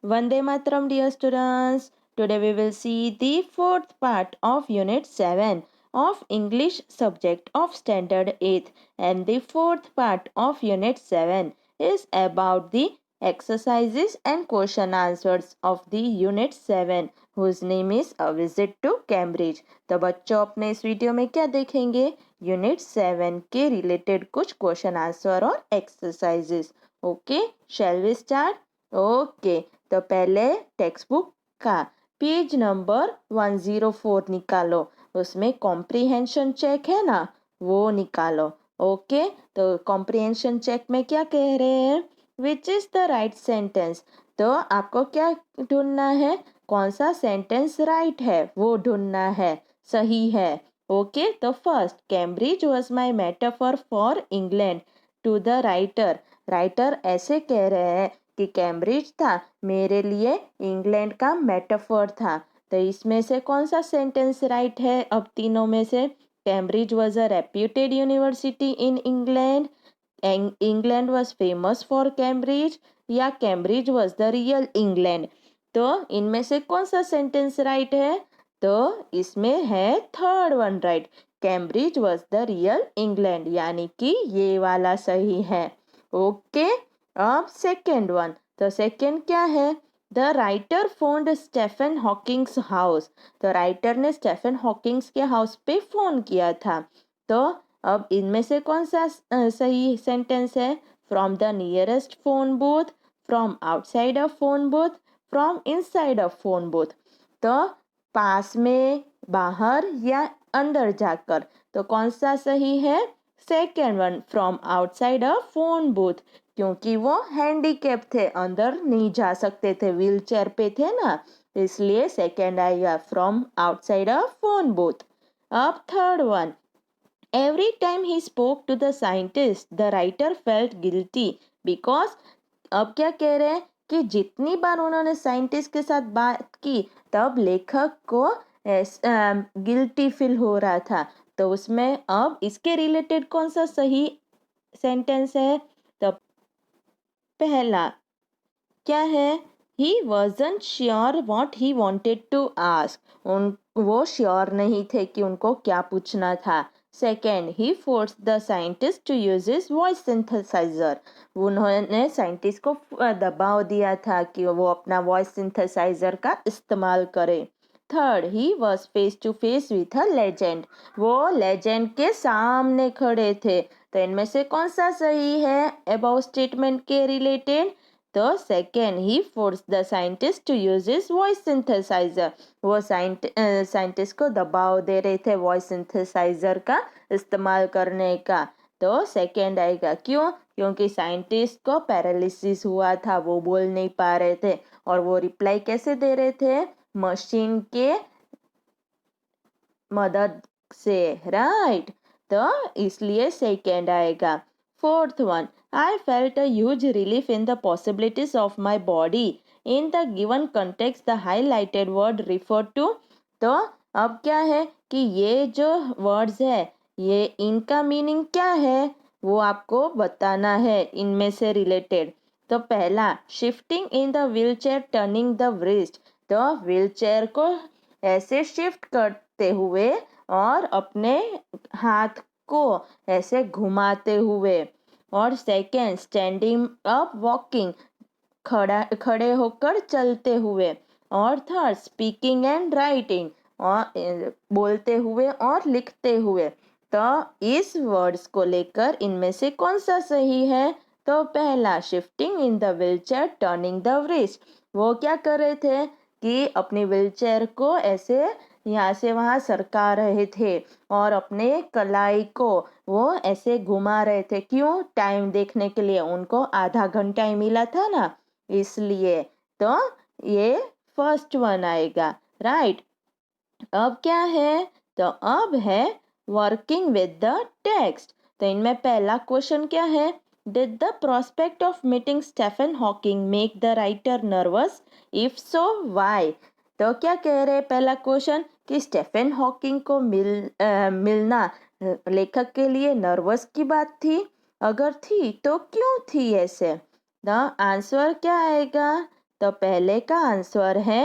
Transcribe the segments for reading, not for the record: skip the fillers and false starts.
Vande Mataram, dear students. Today we will see the fourth part of Unit 7 of English subject of Standard 8, and the fourth part of Unit 7 is about the exercises and question answers of the Unit 7 whose name is A Visit to Cambridge. तो बच्चों अपने इस video में क्या देखेंगे? Unit 7 के related कुछ question answer और exercises. Okay, shall we start? Okay, तो पहले टेक्स्ट बुक का पेज नंबर 104 निकालो. उसमें कॉम्प्रिहेंशन चेक है ना, वो निकालो. ओके, तो कॉम्प्रिहेंशन चेक में क्या कह रहे हैं? Which is the right sentence. तो आपको क्या ढूंढना है? कौन सा सेंटेंस राइट है वो ढूंढना है, सही है. ओके, तो first, Cambridge was my metaphor for England to the writer. Writer ऐसे कह रहे हैं कि कैम्ब्रिज था मेरे लिए इंग्लैंड का मेटाफर था. तो इसमें से कौन सा सेंटेंस राइट है? अब तीनों में से Cambridge was a reputed university in England, England was famous for Cambridge, या Cambridge was the real England. तो इनमें से कौन सा सेंटेंस राइट है? तो इसमें है third one right, Cambridge was the real England, यानी कि ये वाला सही है. ओके, अब सेकेंड वन. तो सेकेंड क्या है? The writer phoned Stephen Hawking's house. तो राइटर ने स्टेफन हॉकिंग्स के हाउस पे फोन किया था. तो अब इनमें से कौन सा सही सेंटेंस है? From the nearest phone booth, from outside a phone booth, from inside a phone booth. तो पास में, बाहर या अंदर जाकर. तो कौन सा सही है? Second one, from outside a phone booth, क्योंकि वो हैंडीकैप थे, अंदर नहीं जा सकते थे, व्हील चेयर पे थे ना, इसलिए सेकेंड आएगा, from outside a phone booth. अब third one, every time he spoke to the scientist the writer felt guilty because. अब क्या कह रहे हैं कि जितनी बार उन्होंने साइंटिस्ट के साथ बात की तब लेखक को गिल्टी फील हो रहा था. तो उसमें अब इसके रिलेटेड कौन सा सही सेंटेंस है? तो पहला क्या है? He wasn't sure what he wanted to ask. वो श्योर नहीं थे कि उनको क्या पूछना था. Second, he force the scientist to use his voice synthesizer. उन्होंने साइंटिस्ट को दबाव दिया था कि वो अपना वॉइस सिंथेसाइजर का इस्तेमाल करे. Third, he was face to face with a legend. वो लेजेंड के सामने खड़े थे. तो इनमें से कौन सा सही है अबाउट स्टेटमेंट के रिलेटेड? तो second, he force the scientist to use his voice synthesiser. वो साइंटिस्ट को दबाव दे रहे थे वॉइस सिंथेसाइजर का इस्तेमाल करने का. तो सेकेंड आएगा. क्यों? क्योंकि साइंटिस्ट को पैरालिसिस हुआ था, वो बोल नहीं पा रहे थे, और वो रिप्लाई कैसे दे रहे थे? मशीन के मदद से, राइट. तो इसलिए सेकेंड आएगा. Fourth one, I felt a huge relief in the possibilities of my body in the given context the highlighted word refer to. तो अब क्या है कि ये जो वर्ड्स है, ये इनका मीनिंग क्या है वो आपको बताना है इनमें से रिलेटेड. तो पहला, shifting in the wheel chair turning the wrist. तो व्हील चेयर को ऐसे शिफ्ट करते हुए और अपने हाथ को ऐसे घुमाते हुए. और सेकेंड, स्टैंडिंग अप वॉकिंग, खड़े होकर चलते हुए. और थर्ड, स्पीकिंग एंड राइटिंग, और बोलते हुए और लिखते हुए. तो इस वर्ड्स को लेकर इनमें से कौन सा सही है? तो पहला, shifting in the wheelchair turning the wrist. वो क्या कर रहे थे कि अपनी व्हीलचेयर को ऐसे यहाँ से वहाँ सरका रहे थे और अपने कलाई को वो ऐसे घुमा रहे थे. क्यों? टाइम देखने के लिए, उनको आधा घंटा ही मिला था ना, इसलिए. तो ये फर्स्ट वन आएगा, राइट. अब क्या है? तो अब है वर्किंग विद द टेक्स्ट. तो इनमें पहला क्वेश्चन क्या है? Did the prospect of meeting Stephen Hawking make the writer nervous? If so why? तो क्या कह रहे हैं पहला क्वेश्चन कि स्टेफन हॉकिंग को मिलना लेखक के लिए नर्वस की बात थी. अगर थी तो क्यों थी ऐसे? द आंसर क्या आएगा? तो पहले का आंसर है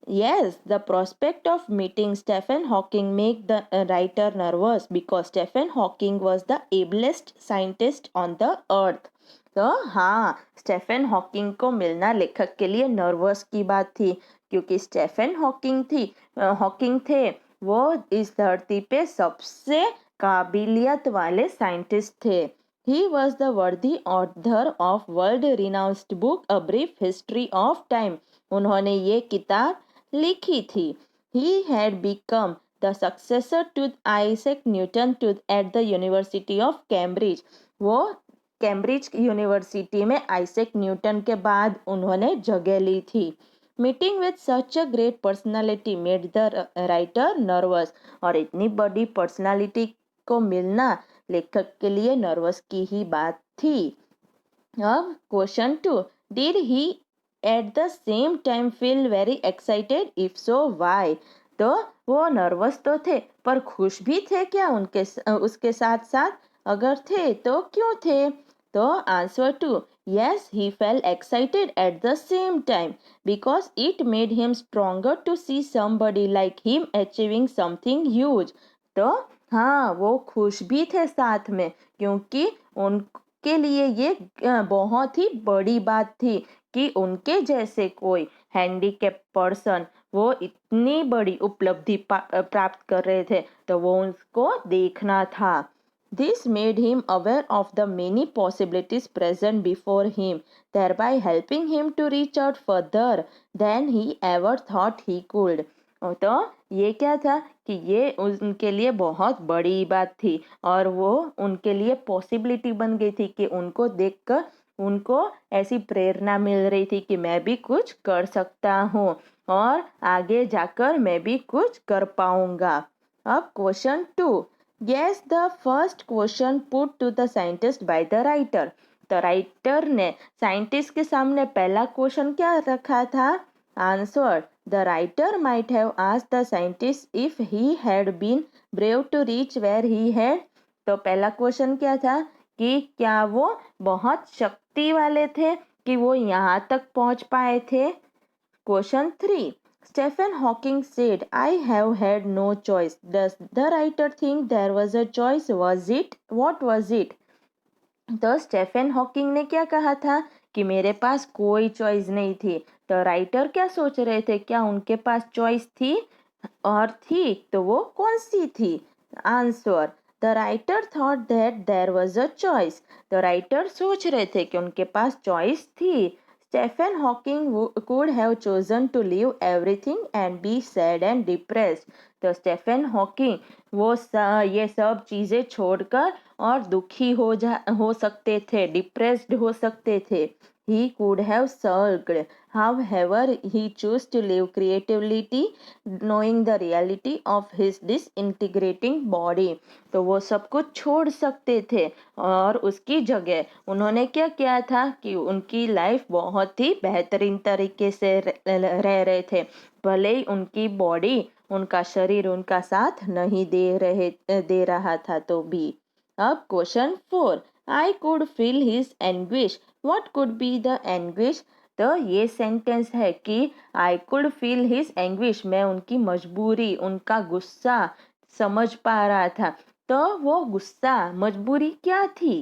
yes, the prospect of meeting Stephen Hawking made the writer nervous because Stephen Hawking was the ablest scientist on the earth. तो हाँ, स्टेफन हॉकिंग को मिलना लेखक के लिए नर्वस की बात थी, क्योंकि स्टेफन हॉकिंग थे वो इस धरती पे सबसे काबिलियत वाले साइंटिस्ट थे. He was the worthy author of world renowned book A Brief History of Time. उन्होंने ये किताब लिखी थी. He had become the successor to Isaac Newton at the University of Cambridge. वो कैम्ब्रिज यूनिवर्सिटी में आइजैक न्यूटन के बाद उन्होंने जगह ली थी. Meeting with such a great personality made the writer nervous. और इतनी बड़ी पर्सनालिटी को मिलना लेखक के लिए नर्वस की ही बात थी. अब question 2. Did he at the same time feel very excited? If so why? तो वो नर्वस तो थे पर खुश भी थे क्या उसके साथ साथ? अगर थे तो क्यों थे? तो answer 2. Yes, he felt excited at the same time because it made him stronger to see somebody like him achieving something huge. तो हाँ, वो खुश भी थे साथ में क्योंकि उनके लिए ये बहुत ही बड़ी बात थी कि उनके जैसे कोई हैंडीकैप पर्सन वो इतनी बड़ी उपलब्धि प्राप्त कर रहे थे, तो वो उसको देखना था. This made him aware of the many possibilities present before him, thereby helping him to reach out further than he ever thought he could. तो ये क्या था कि ये उनके लिए बहुत बड़ी बात थी और वो उनके लिए पॉसिबिलिटी बन गई थी कि उनको देखकर उनको ऐसी प्रेरणा मिल रही थी कि मैं भी कुछ कर सकता हूँ और आगे जाकर मैं भी कुछ कर पाऊंगा. अब question 2. Guess the first question put to the scientist by the writer. तो राइटर ने साइंटिस्ट के सामने पहला क्वेश्चन क्या रखा था? Answer. The writer might have asked the scientist if he had been brave to reach where he had. तो पहला क्वेश्चन क्या था कि क्या वो बहुत शक्ति वाले थे कि वो यहाँ तक पहुँच पाए थे. Question 3. Stephen Hawking said, I have had no choice. Does the writer think there was a choice? Was it? What was it? तो स्टेफन हॉकिंग ने क्या कहा था कि मेरे पास कोई चॉइस नहीं थी. तो राइटर क्या सोच रहे थे, क्या उनके पास चॉइस थी? और थी तो वो कौन सी थी? Answer. The writer thought that there was a choice. तो राइटर सोच रहे थे कि उनके पास चॉइस थी. Stephen Hawking could have chosen to leave everything and be sad and depressed. तो स्टेफन हॉकिंग वो ये सब चीज़ें छोड़कर और दुखी हो सकते थे, डिप्रेस्ड हो सकते थे. He could have sulked. However, he chose to live creativity, knowing the reality of his disintegrating body. तो वो सब कुछ छोड़ सकते थे और उसकी जगह उन्होंने क्या किया था कि उनकी लाइफ बहुत ही बेहतरीन तरीके से रह रहे थे, भले ही उनकी बॉडी उनका शरीर उनका साथ नहीं दे रहा था तो भी. अब question 4. I could feel his anguish. What could be the anguish? तो ये सेंटेंस है कि I could feel his anguish. मैं उनकी मजबूरी उनका गुस्सा समझ पा रहा था. तो वो गुस्सा मजबूरी क्या थी?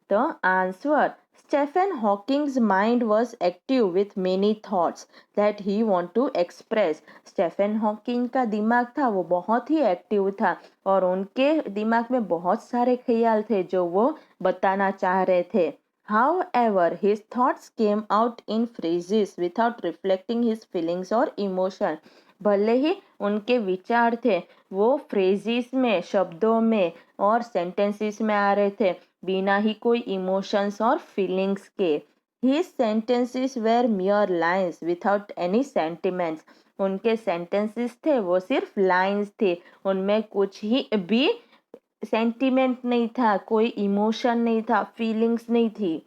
तो answer. Stephen Hawking's mind was active with many thoughts that he want to express. Stephen Hawking का दिमाग था वो बहुत ही एक्टिव था और उनके दिमाग में बहुत सारे ख्याल थे जो वो बताना चाह रहे थे. However, his thoughts came out in phrases without reflecting his feelings or emotion. भले ही उनके विचार थे वो फ्रेजेस में, शब्दों में और सेंटेंसेस में आ रहे थे बिना ही कोई इमोशंस और फीलिंग्स के. His sentences were mere lines without any sentiments. उनके सेंटेंसेस थे वो सिर्फ लाइंस थे, उनमें कुछ ही भी सेंटिमेंट नहीं था, कोई इमोशन नहीं था, फीलिंग्स नहीं थी.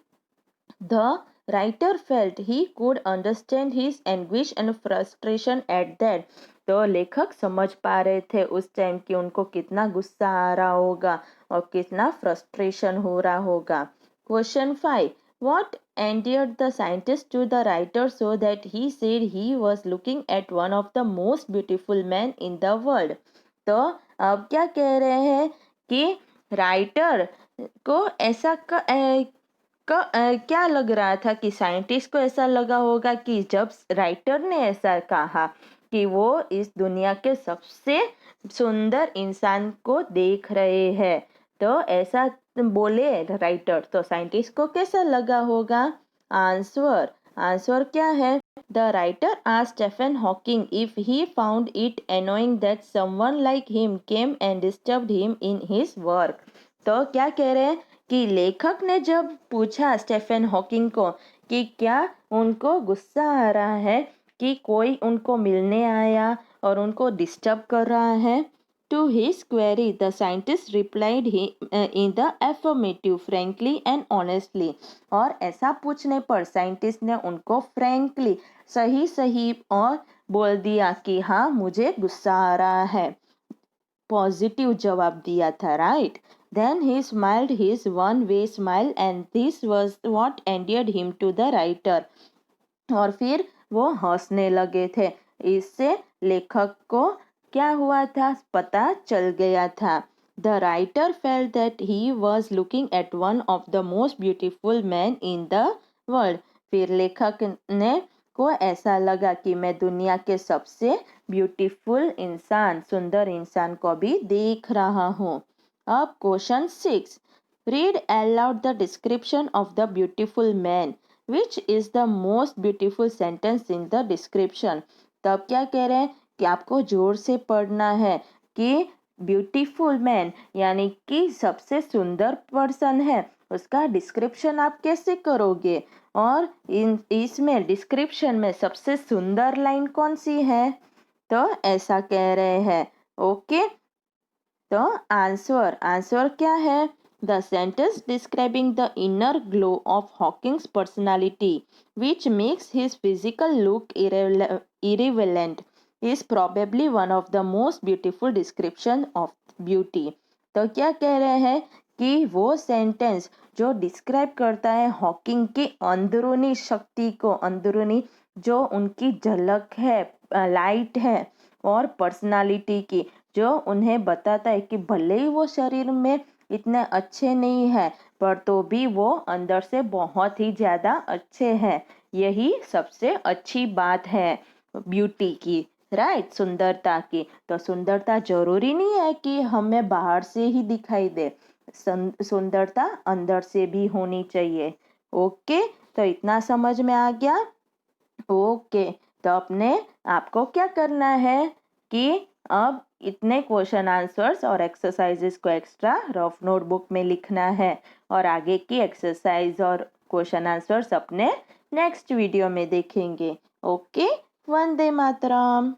The writer felt he could understand his anguish and frustration at that. तो लेखक समझ पा रहे थे उस टाइम कि उनको कितना गुस्सा आ रहा होगा और कितना फ्रस्ट्रेशन हो रहा होगा. Question 5. What endeared the scientist to the writer so that he said he was looking at one of the most beautiful men in the world. तो अब क्या कह रहे हैं कि राइटर को ऐसा क्या लग रहा था कि साइंटिस्ट को ऐसा लगा होगा कि जब राइटर ने ऐसा कहा कि वो इस दुनिया के सबसे सुंदर इंसान को देख रहे हैं, तो ऐसा बोले राइटर, तो साइंटिस्ट को कैसा लगा होगा? आंसर आंसर क्या है? The writer asked Stephen Hawking if he found it annoying that someone like him came and disturbed him in his work. तो क्या कह रहे हैं कि लेखक ने जब पूछा स्टेफन हॉकिंग को कि क्या उनको गुस्सा आ रहा है कि कोई उनको मिलने आया और उनको डिस्टर्ब कर रहा है, to his query, the scientist replied in the affirmative, frankly and honestly. और ऐसा पूछने पर साइंटिस्ट ने उनको फ्रैंकली, सही सही और बोल दिया कि हाँ मुझे गुस्सा आ रहा है, पॉजिटिव जवाब दिया था, right? Then he smiled his one-way smile and this was what endeared him to the writer. और फिर वो हंसने लगे थे। इससे लेखक को क्या हुआ था पता चल गया था। The writer felt that he was looking at one of the most beautiful man in the world. फिर लेखक ने को ऐसा लगा कि मैं दुनिया के सबसे ब्यूटीफुल इंसान, सुंदर इंसान को भी देख रहा हूँ। अब question 6, read aloud the description of the beautiful man which is the most beautiful sentence in the description. तब क्या कह रहे हैं कि आपको जोर से पढ़ना है कि ब्यूटीफुल मैन यानी कि सबसे सुंदर पर्सन है, उसका डिस्क्रिप्शन आप कैसे करोगे और इसमें डिस्क्रिप्शन में सबसे सुंदर लाइन कौन सी है, तो ऐसा कह रहे हैं। ओके, तो आंसर क्या है? The sentence describing the inner glow of Hawking's personality, which makes his physical look irrelevant, is probably one of the most beautiful description of beauty. तो क्या कह रहे हैं कि वो सेंटेंस जो डिस्क्राइब करता है हॉकिंग की अंदरूनी शक्ति को, अंदरूनी जो उनकी झलक है, लाइट है, और पर्सनालिटी की, जो उन्हें बताता है कि भले ही वो शरीर में इतने अच्छे नहीं है पर तो भी वो अंदर से बहुत ही ज़्यादा अच्छे हैं। यही सबसे अच्छी बात है ब्यूटी की, राइट? सुंदरता की। तो सुंदरता जरूरी नहीं है कि हमें बाहर से ही दिखाई दे, सुंदरता अंदर से भी होनी चाहिए। ओके, तो इतना समझ में आ गया? ओके, तो अपने आपको क्या करना है कि अब इतने क्वेश्चन आंसर्स और एक्सरसाइजेस को एक्स्ट्रा रफ नोटबुक में लिखना है और आगे की एक्सरसाइज और क्वेश्चन आंसर्स अपने नेक्स्ट वीडियो में देखेंगे। ओके, वंदे मातरम।